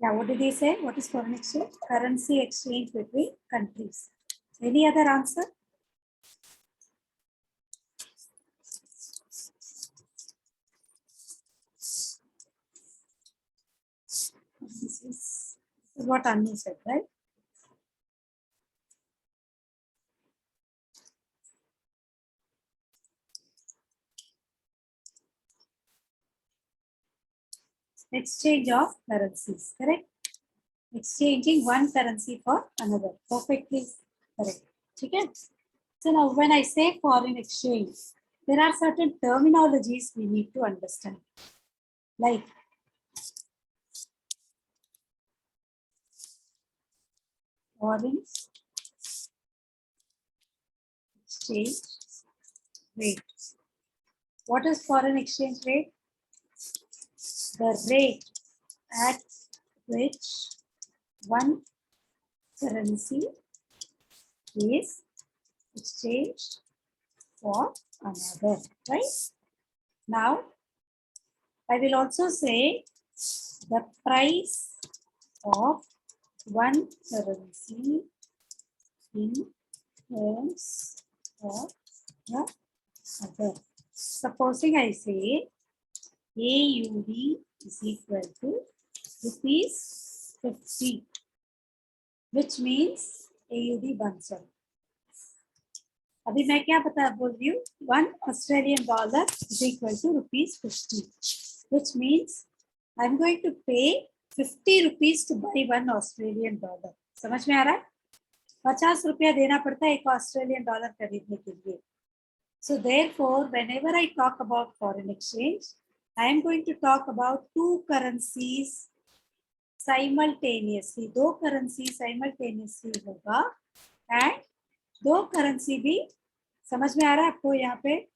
Yeah, what did he say? What is foreign exchange? Currency exchange between countries. Any other answer? This is what Anu said, right? Exchange of currencies, correct? Exchanging one currency for another. Perfectly correct. Okay? So now when I say foreign exchange, there are certain terminologies we need to understand. Like foreign exchange rate. What is foreign exchange rate? The rate at which one currency is exchanged for another, right? Now, I will also say the price of one currency in terms of the other. Supposing I say AUD is equal to rupees 50, which means AUD buns up. अभी मैं क्या बोल रही हूँ? $1 is equal to rupees 50, which means I'm going to pay 50 rupees to buy $1 समझ में आ रहा है? 50 रुपया देना पड़ता है एक ऑस्ट्रेलियन डॉलर खरीदने के लिए. So therefore, whenever I talk about foreign exchange, I am going to talk about two currencies simultaneously. दो currency simultaneously होगा and दो currency भी समझ में आ रहा है आपको यहाँ पे?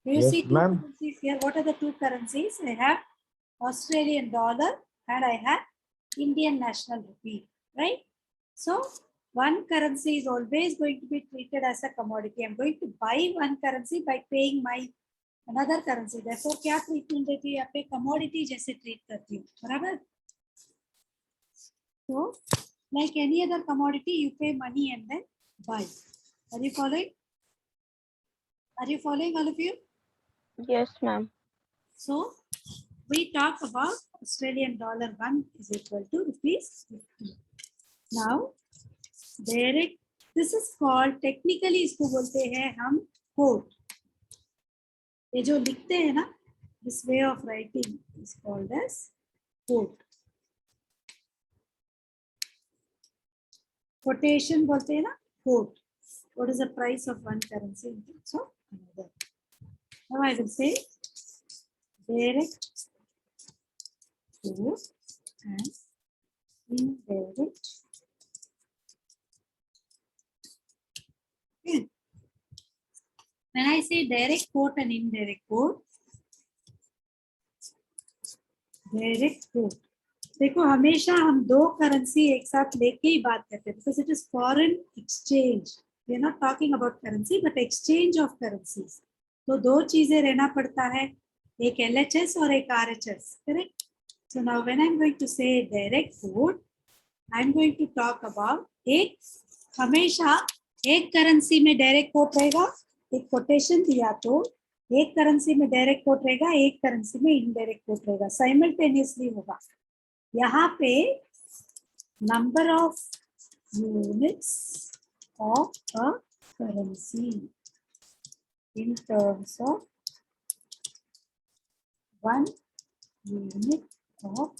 Do you see two currencies here? What are the two currencies? I have Australian dollar and I have Indian national rupee, right? So one currency is always going to be treated as a commodity. I'm going to buy one currency by paying my another currency. Therefore, क्या treatment देती है यहाँ पे? Commodity जैसे treat करती हूँ, बराबर? So, like any other commodity, you pay money and then buy. Are you following? Are you following, all of you? Yes, ma'am. So, we talk about Australian dollar 1 is equal to rupees 50. Now, direct, this is called, technically इसको बोलते हैं हम quote. ये जो लिखते हैं ना, this way of writing is called as quote. Quotation बोलते हैं ना, quote. What is the price of one currency in terms of another? Now I will say direct quote and indirect. Okay. When I say direct quote and indirect quote, direct quote, देखो हमेशा हम दो currency एक साथ लेके ही बात करते हैं because it is foreign exchange. We are not talking about currency but exchange of currencies. तो दो चीजें रहना पड़ता है, एक LHS और एक RHS, correct? So now when I am going to say direct quote, I am going to talk about एक हमेशा एक करेंसी में डायरेक्ट कोट रहेगा, एक कोटेशन दिया तो एक करेंसी में डायरेक्ट कोट रहेगा, एक करेंसी में इनडायरेक्ट कोट रहेगा, साइमल्टेनियसली होगा. यहाँ पे number of units of a currency in terms of 1 unit of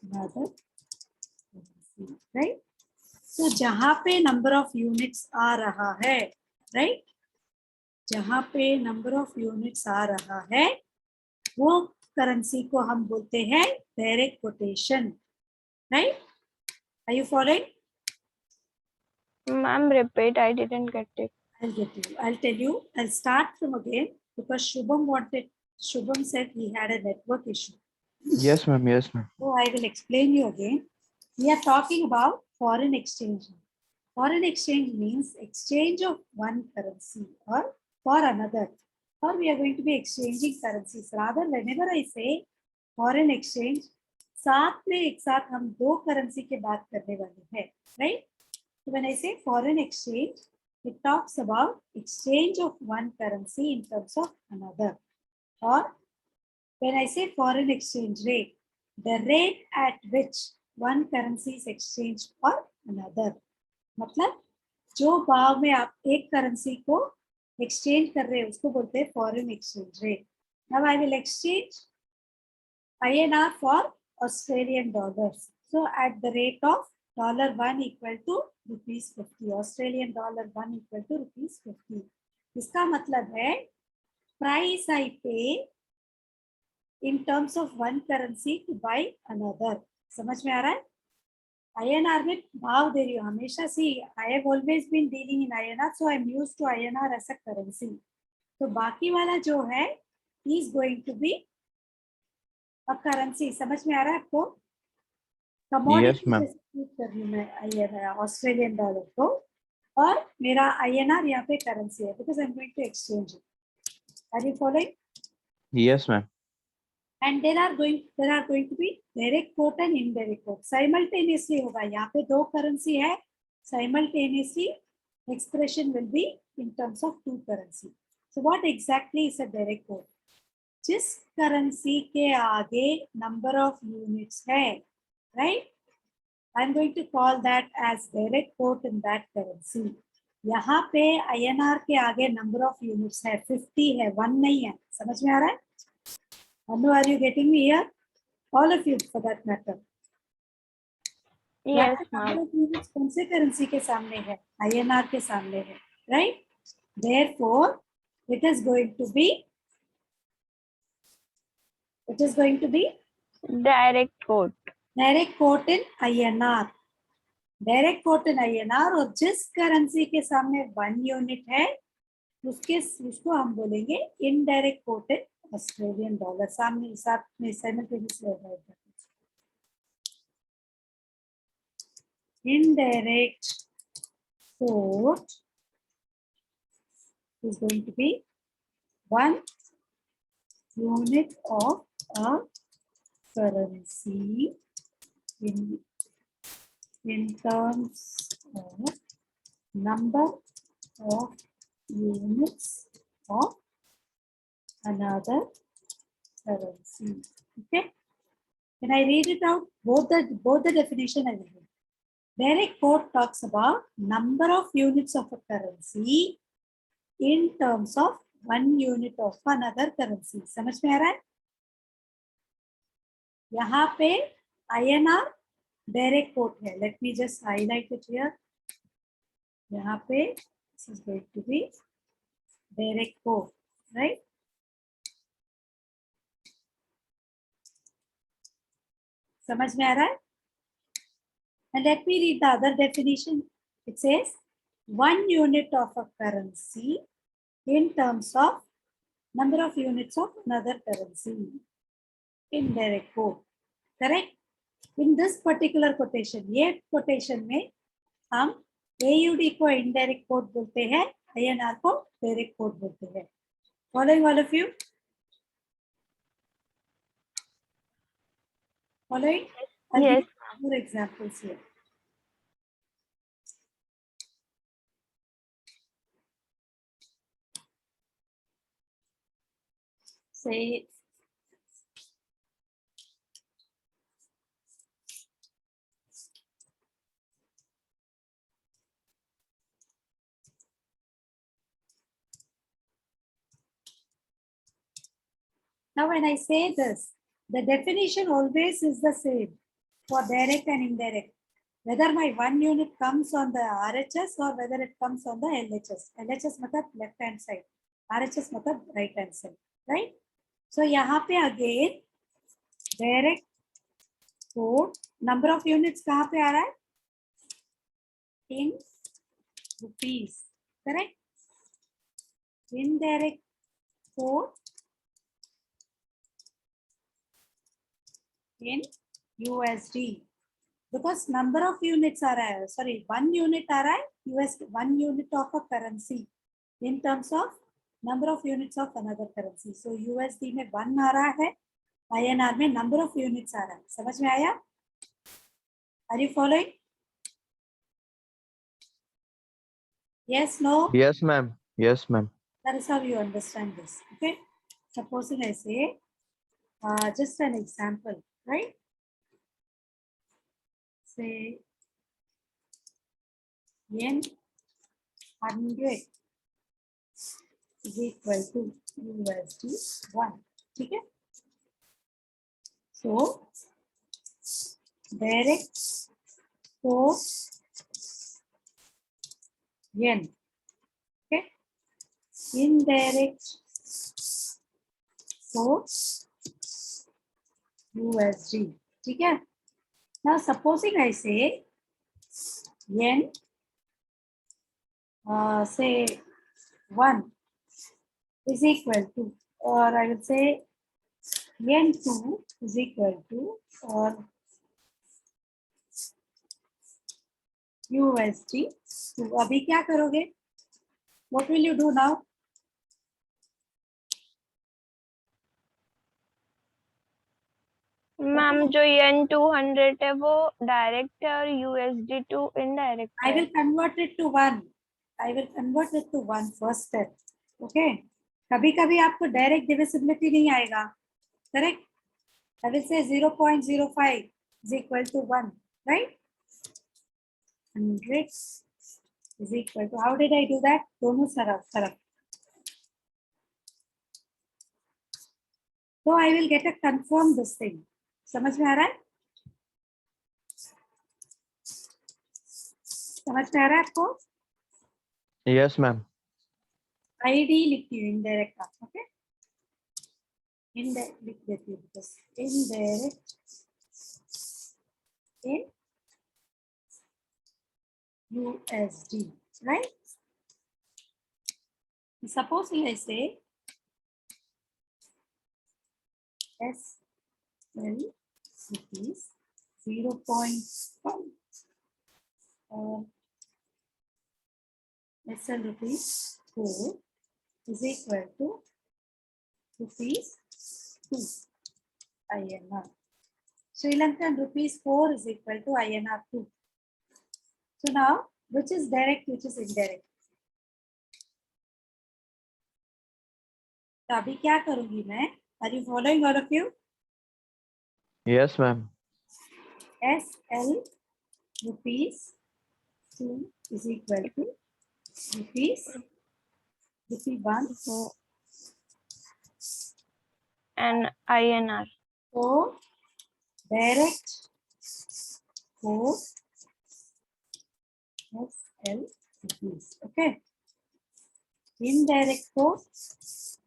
another currency, right? तो जहाँ पे नंबर ऑफ यूनिट्स आ रहा है, राइट, जहाँ पे नंबर ऑफ यूनिट्स आ रहा है वो करेंसी को हम बोलते हैं direct quotation, right? Are you following? Ma'am, repeat. I didn't get it. I'll get you. I'll tell you. I'll start from again because Shubham said he had a network issue. Yes, ma'am. Yes, ma'am. So I will explain you again. We are talking about foreign exchange. Foreign exchange means exchange of one currency or for another. Or we are going to be exchanging currencies. Rather, whenever I say foreign exchange, साथ में एक साथ हम दो currency की बात करने वाले हैं, right? So when I say foreign exchange, it talks about exchange of one currency in terms of another. Or when I say foreign exchange rate, the rate at which one currency is exchanged for another. मतलब जो भाव में आप एक currency को exchange कर रहे हैं उसको बोलते हैं foreign exchange rate. Now I will exchange INR for Australian dollars. So at the rate of $1 equal to ₹50. Australian dollar 1 equal to ₹50. इसका मतलब है price I pay in terms of one currency to buy another. समझ में आ रहा है? INR में भाव दे रही हूँ हमेशा. सी I have always been dealing in INR, so I am used to INR as a currency. तो बाकी वाला जो है is going to be a currency. समझ में आ रहा है आपको? Yes, ma'am. कर रही हूँ मैं INR ऑस्ट्रेलियन डॉलर को, और मेरा INR यहाँ पे करेंसी है because I'm going to exchange it. Are you following? Yes, ma'am. And there are going to be direct quote and indirect quote. Simultaneously होगा. यहाँ पे दो करेंसी है. Simultaneously expression will be in terms of two currency. So what exactly is a direct quote? जिस currency के आगे number of units है, right? I'm going to call that as direct quote in that currency. यहाँ पे INR के आगे number of units है 50 है, 1 नहीं है. समझ में आ रहा है? Anu, are you getting me here? All of you for that matter. Yes, number ma'am. of units कौन से करेंसी के सामने है? INR के सामने है, right? Therefore, it is going to be Direct quote. direct quote in INR. Direct quote in INR, और जिस करेंसी के सामने 1 यूनिट है उसको हम बोलेंगे इनडायरेक्ट कोट इन ऑस्ट्रेलियन डॉलर. सामने साथ में साइमल्टेनियसली होगा. Indirect quote is going to be 1 unit of a currency in terms of number of units of another currency. Okay. Can I read it out? Both the definition I will read. Direct quote talks about number of units of a currency in terms of 1 unit of another currency. समझ में आ रहा है? यहाँ पे INR direct quote है. Let me just highlight it here. यहाँ पे this is going to be direct quote, right? समझ में आ रहा है? And let me read the other definition. It says 1 unit of a currency in terms of number of units of another currency. Indirect quote. Correct? In this particular quotation, ये quotation में हम AUD को indirect quote बोलते हैं, INR को direct quote बोलते हैं. Following all of you? Following? I'll Yes. give more examples here. Say now when I say this, the definition always is the same for direct and indirect. Whether my 1 unit comes on the RHS or whether it comes on the LHS. LHS मतलब left hand side, RHS मतलब right hand side, right? So यहाँ पे again direct quote number of units कहाँ पे आ रहा है? In rupees, correct? Indirect quote in USD. Because number of units आ रहा है, sorry 1 unit आ रहा है, USD 1 unit of a currency in terms of number of units of another currency. So USD में 1 आ रहा है INR में नंबर ऑफ यूनिट्स आ रहा है, समझ में आया? Are you following? Yes, no? Yes, ma'am. Yes, ma'am. That is how you understand this. Okay. Supposing I say just an example, right? Say N 100 is equal to USD 1. ठीक है? So direct force N. Okay. Indirect force USD. ठीक है? Now supposing I say N say 1 is equal to, or I will say N2 is equal to, or USD 2. अभी क्या करोगे? What will you do now? Ma'am जो N 200 है वो direct है और USD2 इनडायरेक्ट I है। will convert it to 1. I will convert it to 1 first step. Okay. कभी-कभी आपको डायरेक्ट डिविजिबिलिटी नहीं आएगा, correct? I will say 0.05 is equal to 1, right? 100 is equal to, how did I do that? दोनों तरफ. So I will get a confirm this thing. समझ में आ रहा है? समझ में आ रहा है आपको? Yes, ma'am. ID लिखती हूँ इनडायरेक्ट का, ओके? Indirect लिख देती हूँ, बस indirect in USD, right? Supposing I say SL rupees 0.5 or SL rupees 4 is equal to rupees 2 INR. Sri Lankan rupees 4 is equal to INR 2. So now, which is direct, which is indirect? तो अभी क्या करूंगी मैं? Are you following, all of you? Yes, ma'am. SL rupees 2 is equal to rupees 1 and INR. So direct for SL rupees. Okay. Indirect for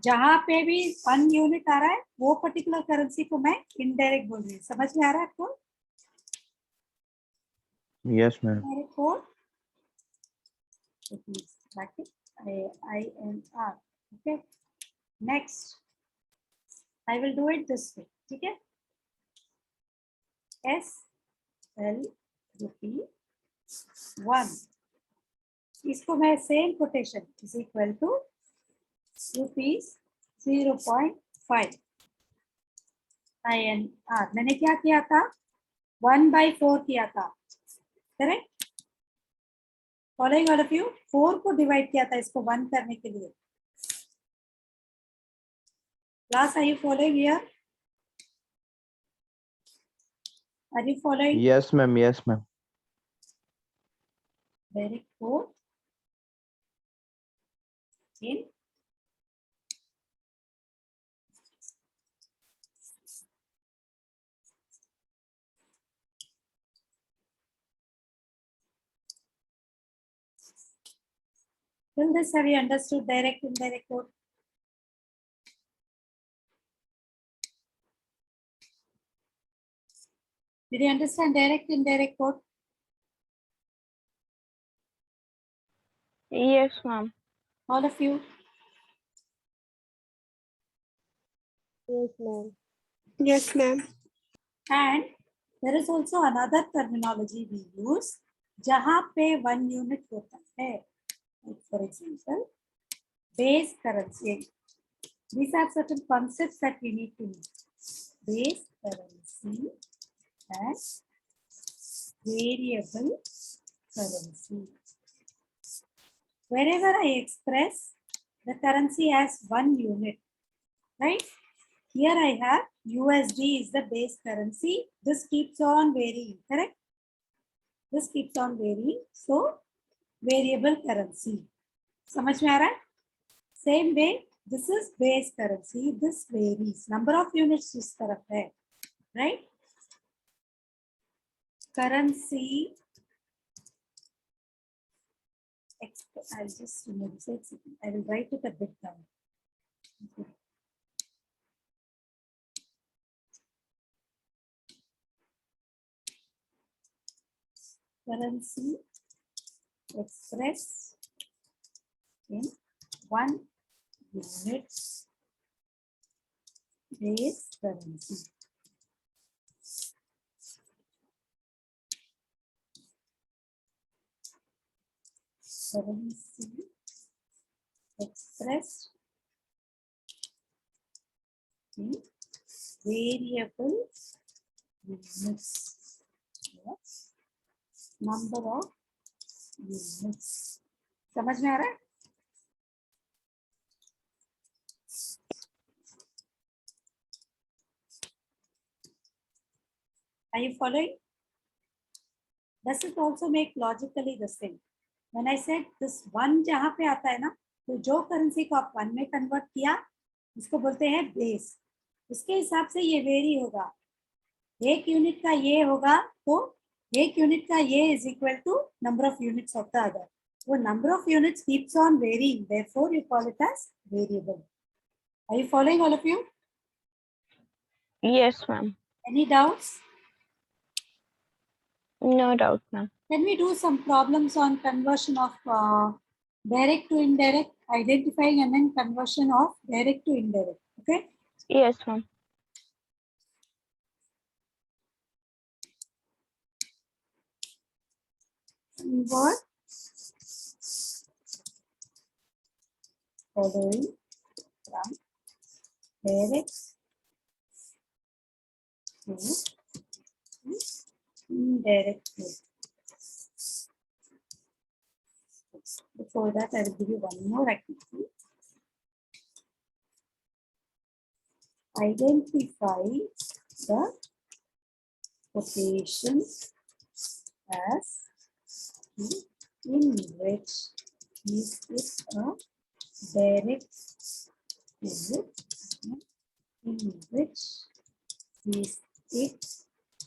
जहां पे भी 1 unit आ रहा है वो पर्टिकुलर करेंसी को मैं इनडायरेक्ट बोल रही हूँ, समझ में आ रहा है आपको? Yes, ma'am. Indirect for rupees bracket INR. Okay. Next, I will do it this way. ठीक है? SL rupee 1. इसको मैं same quotation is equal to rupees 0.5 INR. मैंने क्या किया था? 1/4 किया था, correct? Following all of you, 4 को डिवाइड किया था इसको 1 करने के लिए. Class, are you following here? Are you following? Yes, ma'am. Yes, ma'am. Direct 4 in till this, have you understood direct indirect code? Did you understand direct indirect code? Yes, ma'am. All of you? Yes, ma'am. Yes, ma'am. And there is also another terminology we use जहां पे 1 unit होता है. Like for example, base currency. These are certain concepts that we need to know. base currency and variable currency. Wherever I express the currency as one unit, right? Here I have USD is the base currency. This keeps on varying, correct? This keeps on varying. So, variable currency. समझ में आ रहा है? Same way, this is base currency. This varies. Number of units इस तरफ है, right? Currency. I'll just remove this. I will write it a bit down. Okay. Currency expressed in 1 unit base currency. Currency expressed in variable units. Yes. Number of units. समझ में आ रहा है? Are you following? Does it also make logically the same? When I said this one जहाँ पे आता है ना, तो जो करेंसी को आप वन में कन्वर्ट किया उसको बोलते हैं बेस. उसके हिसाब से ये वेरी होगा. एक यूनिट का ये होगा तो एक यूनिट का ये is equal to number of units of the other. वो number of units keeps on varying, therefore you call it as variable. Are you following, all of you? Yes, ma'am. Any doubts? No doubt, ma'am. Can we do some problems on conversion of direct to indirect, identifying and then conversion of direct to indirect? Okay. Yes, ma'am. Convert following from direct to indirect way. Before that, I will give you one more activity. Identify the quotation as in which is it a direct quote, in which is it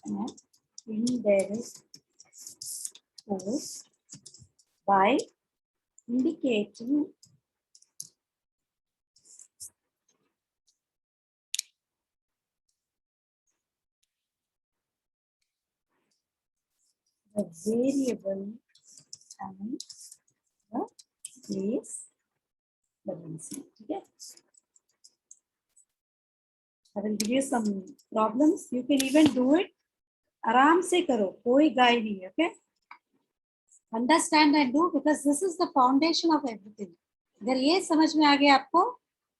an indirect quote by indicating the variable and the base currency. Okay. I will give you some problems. You can even do it. आराम से करो, कोई गाय नहीं है. Okay. Understand and do, because this is the foundation of everything. अगर ये समझ में आ गया आपको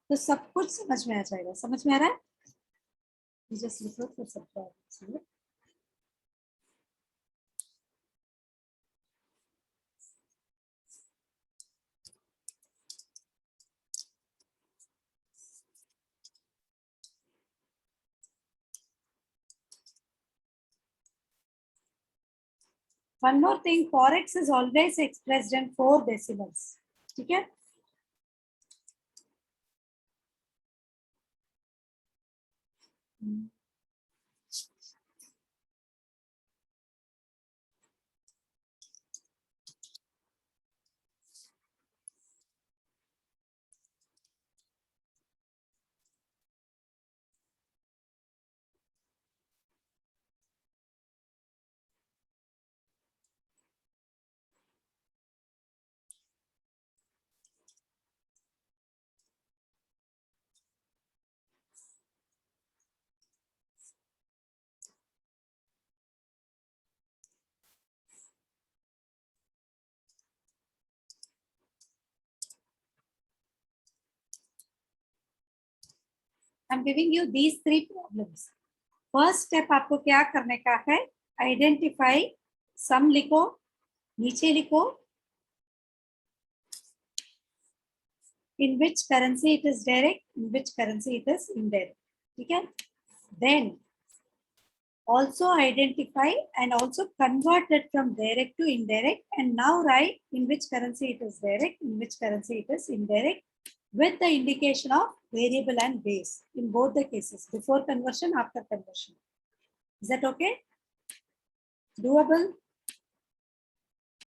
तो सब कुछ समझ में आ जाएगा. समझ में आ रहा है? You just refer for some problems. One more thing, forex is always expressed in 4 decimals. ठीक है? I'm giving you these 3 problems. First step आपको क्या करने का है, आइडेंटिफाई, सम लिखो, नीचे लिखो in which currency it is direct, in which currency it is indirect. ठीक है? Then also identify and also convert it from direct to indirect, and now write in which currency it is direct, in which currency it is indirect, with the indication of variable and base in both the cases, before conversion, after conversion. Is that okay? Doable?